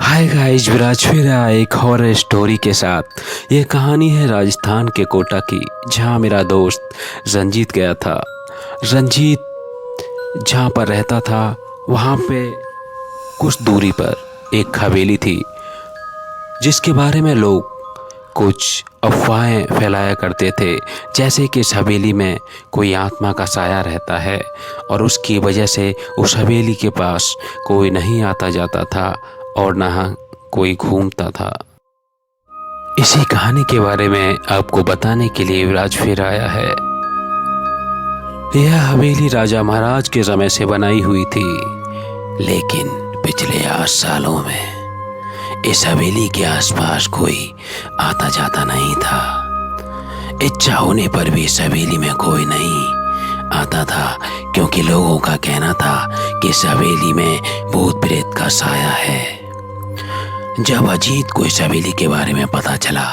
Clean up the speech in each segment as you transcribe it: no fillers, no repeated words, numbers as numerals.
Hi guys, विराज फिर आया एक हॉरर स्टोरी के साथ। ये कहानी है राजस्थान के कोटा की, जहाँ मेरा दोस्त रंजीत गया था। रंजीत जहाँ पर रहता था वहाँ पे कुछ दूरी पर एक हवेली थी, जिसके बारे में लोग कुछ अफवाहें फैलाया करते थे, जैसे कि इस हवेली में कोई आत्मा का साया रहता है और उसकी वजह से उस हवेली के पास कोई नहीं आता जाता था और ना कोई घूमता था। इसी कहानी के बारे में आपको बताने के लिए विराज फिर आया है। यह हवेली राजा महाराज के समय से बनाई हुई थी, लेकिन पिछले 8 सालों में इस हवेली के आसपास कोई आता जाता नहीं था। इच्छा होने पर भी इस हवेली में कोई नहीं आता था, क्योंकि लोगों का कहना था कि इस हवेली में भूत प्रेत का साया है। जब अजीत को इस हवेली के बारे में पता चला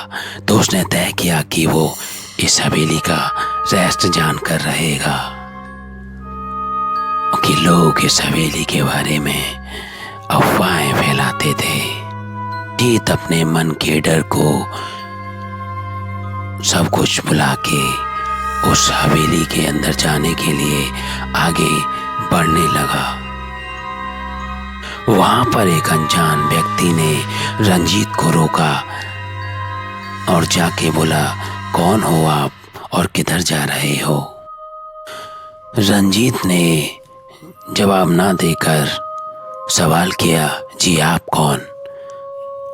तो उसने तय किया कि वो इस हवेली का रहस्य जानकर रहेगा, कि लोग इस हवेली के बारे में अफवाहें फैलाते थे। अजीत अपने मन के डर को सब कुछ भुला के उस हवेली के अंदर जाने के लिए आगे बढ़ने लगा। वहां पर एक अनजान व्यक्ति ने रंजीत को रोका और जाके बोला, कौन हो आप और किधर जा रहे हो? रंजीत ने जवाब ना देकर सवाल किया, जी आप कौन?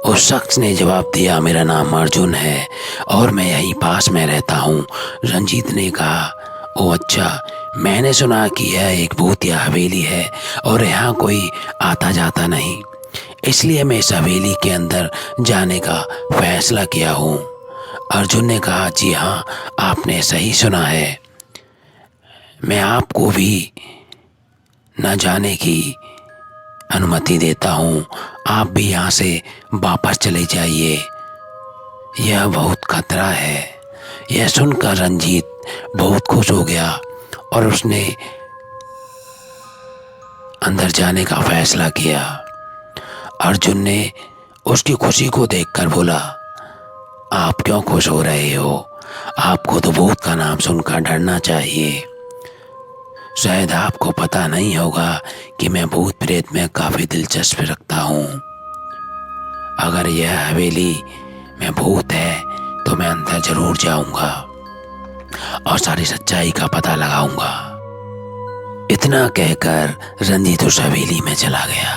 उस शख्स ने जवाब दिया, मेरा नाम अर्जुन है और मैं यहीं पास में रहता हूँ। रंजीत ने कहा, ओ अच्छा, मैंने सुना कि यह एक भूतिया हवेली है और यहाँ कोई आता जाता नहीं, इसलिए मैं इस हवेली के अंदर जाने का फैसला किया हूँ। अर्जुन ने कहा, जी हाँ, आपने सही सुना है, मैं आपको भी न जाने की अनुमति देता हूँ, आप भी यहाँ से वापस चले जाइए, यह बहुत खतरा है। यह सुनकर रंजीत बहुत खुश हो गया और उसने अंदर जाने का फैसला किया। अर्जुन ने उसकी खुशी को देखकर बोला, आप क्यों खुश हो रहे हो? आपको तो भूत का नाम सुनकर डरना चाहिए। शायद आपको पता नहीं होगा कि मैं भूत प्रेत में काफी दिलचस्पी रखता हूँ। अगर यह हवेली में भूत है तो मैं अंदर जरूर जाऊंगा और सारी सच्चाई का पता लगाऊंगा। इतना कहकर रंजीत उस हवेली में चला गया।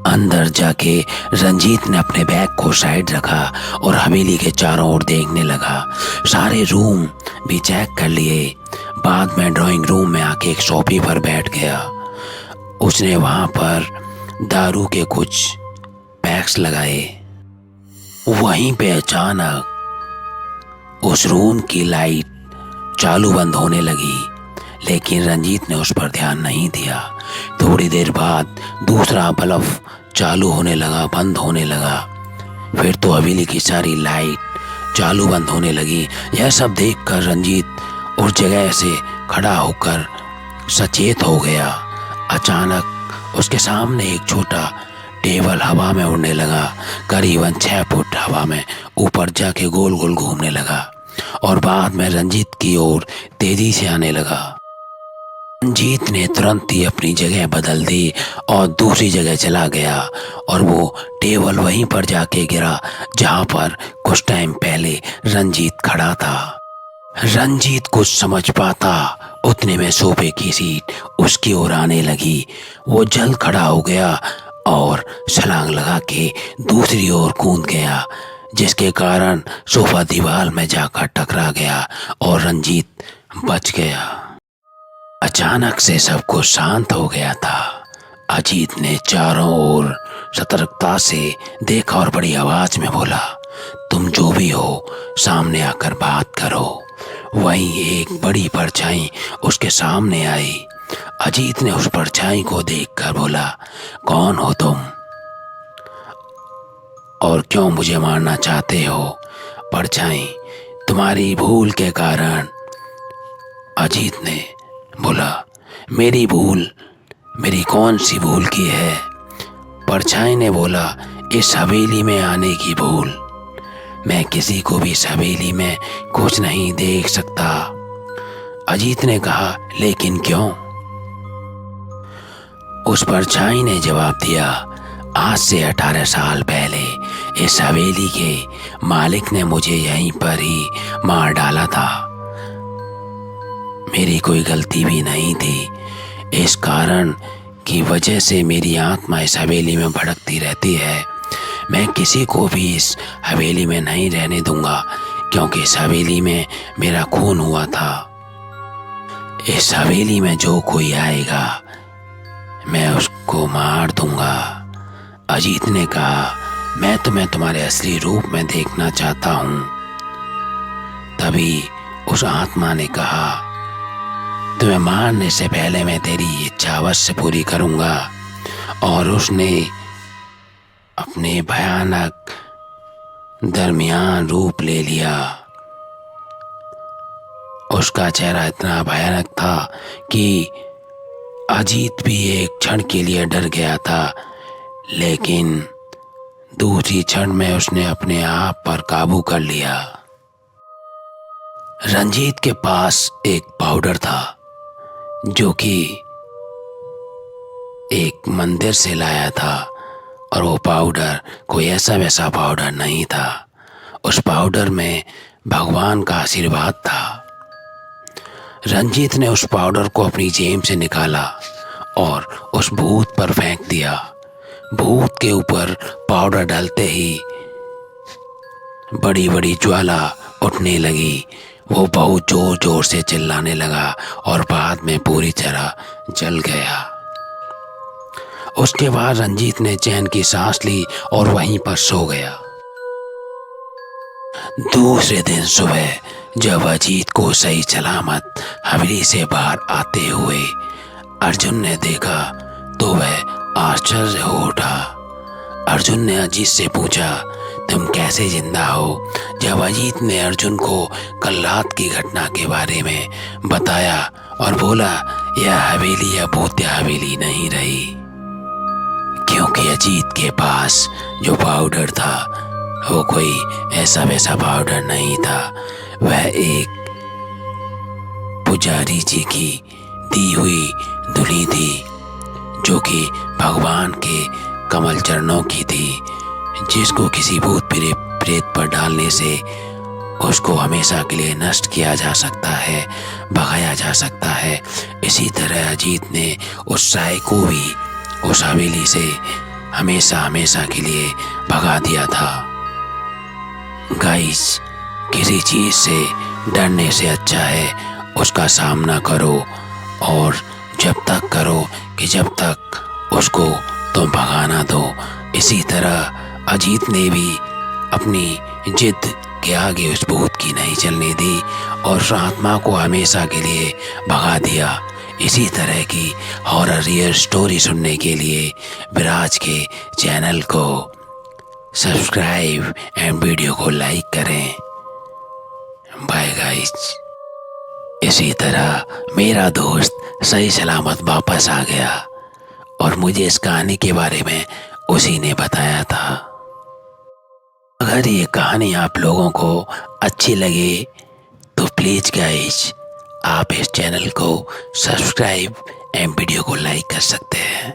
अंदर जाके रंजीत ने अपने बैग को साइड रखा और हवेली के चारों ओर देखने लगा। सारे रूम भी चेक कर लिए। बाद में ड्राइंग रूम में आके एक सोफे पर बैठ गया। उसने वहां पर दारू के कुछ पैक्स लगाए। वहीं पे अचानक उस रूम की लाइट चालू बंद होने लगी, लेकिन रंजीत ने उस पर ध्यान नहीं दिया। थोड़ी देर बाद दूसरा बल्ब चालू होने लगा, बंद होने लगा। फिर तो हवेली की सारी लाइट चालू बंद होने लगी। यह सब देखकर रंजीत उस जगह से खड़ा होकर सचेत हो गया। अचानक उसके सामने एक छोटा टेबल हवा में उड़ने लगा। करीबन 6 फुट हवा में ऊपर जाके गोल गोल घूमने लगा और बाद में रंजीत की ओर तेजी से आने लगा। रंजीत ने तुरंत ही अपनी जगह बदल दी और दूसरी जगह चला गया और वो टेबल वहीं पर जाके गिरा जहां पर कुछ टाइम पहले रंजीत खड़ा था। रंजीत कुछ समझ पाता उतने में सोफे की सीट उसकी ओर आने लगी। वो जल्द खड़ा हो गया और छलांग लगा के दूसरी ओर कूद गया, जिसके कारण सोफा दीवार में जाकर टकरा गया और रंजीत बच गया। अचानक से सब कुछ शांत हो गया था। अजीत ने चारों ओर सतर्कता से देखा और बड़ी आवाज में बोला, तुम जो भी हो सामने आकर बात करो। वहीं एक बड़ी परछाई उसके सामने आई। अजीत ने उस परछाई को देखकर बोला, कौन हो तुम और क्यों मुझे मारना चाहते हो? परछाई, तुम्हारी भूल के कारण। अजीत ने बोला, मेरी भूल? मेरी कौन सी भूल की है? परछाई ने बोला, इस हवेली में आने की भूल, मैं किसी को भी इस हवेली में कुछ नहीं देख सकता। अजीत ने कहा, लेकिन क्यों? उस परछाई ने जवाब दिया, आज से 18 साल पहले इस हवेली के मालिक ने मुझे यहीं पर ही मार डाला था। मेरी कोई गलती भी नहीं थी। इस कारण की वजह से मेरी आत्मा इस हवेली में भटकती रहती है। मैं किसी को भी इस हवेली में नहीं रहने दूंगा, क्योंकि इस हवेली में मेरा खून हुआ था। इस हवेली में जो कोई आएगा मैं उसको मार दूंगा। अजीत ने कहा, मैं तुम्हें तुम्हारे असली रूप में देखना चाहता हूं। तभी उस आत्मा ने कहा, तुम्हें मारने से पहले मैं तेरी इच्छा अवश्य पूरी करूंगा। और उसने अपने भयानक दरमियान रूप ले लिया। उसका चेहरा इतना भयानक था कि अजीत भी एक क्षण के लिए डर गया था, लेकिन दूसरी क्षण में उसने अपने आप पर काबू कर लिया। रंजीत के पास एक पाउडर था जो कि एक मंदिर से लाया था, और वो पाउडर कोई ऐसा वैसा पाउडर नहीं था। उस पाउडर में भगवान का आशीर्वाद था। रंजीत ने उस पाउडर को अपनी जेब से निकाला और उस भूत पर फेंक दिया। भूत के ऊपर पाउडर डालते ही बड़ी बड़ी ज्वाला उठने लगी। वो बहुत जोर जोर से चिल्लाने लगा और बाद में पूरी तरह जल गया। उसके बाद रंजीत ने चैन की सांस ली और वहीं पर सो गया। दूसरे दिन सुबह जब अजीत को सही सलामत हवेली से बाहर आते हुए अर्जुन ने देखा तो वह आश्चर्य हो उठा। अर्जुन ने अजीत से पूछा, तुम कैसे जिंदा हो? जब अजीत ने अर्जुन को कल रात की घटना के बारे में बताया और बोला, यह हवेली या भूतिया हवेली नहीं रही, क्योंकि अजीत के पास जो पाउडर था वो कोई ऐसा वैसा पाउडर नहीं था। वह एक पुजारी जी की दी हुई धुनी थी, जो कि भगवान के कमल चरणों की थी, जिसको किसी भूत प्रेत पर डालने से उसको हमेशा के लिए नष्ट किया जा सकता है, भगाया जा सकता है। इसी तरह अजीत ने उस साय को भी उस हवेली से हमेशा हमेशा के लिए भगा दिया था। गाइस, किसी चीज से डरने से अच्छा है उसका सामना करो, और जब तक करो कि जब तक उसको तुम भगाना दो। इसी तरह अजीत ने भी अपनी जिद के आगे उस भूत की नहीं चलने दी और उस आत्मा को हमेशा के लिए भगा दिया। इसी तरह की हॉरर रियल स्टोरी सुनने के लिए विराज के चैनल को सब्सक्राइब एंड वीडियो को लाइक करें। Bye guys. इसी तरह मेरा दोस्त सही सलामत वापस आ गया और मुझे इस कहानी के बारे में उसी ने बताया था। अगर ये कहानी आप लोगों को अच्छी लगे तो प्लीज़ गाइस आप इस चैनल को सब्सक्राइब एंड वीडियो को लाइक कर सकते हैं।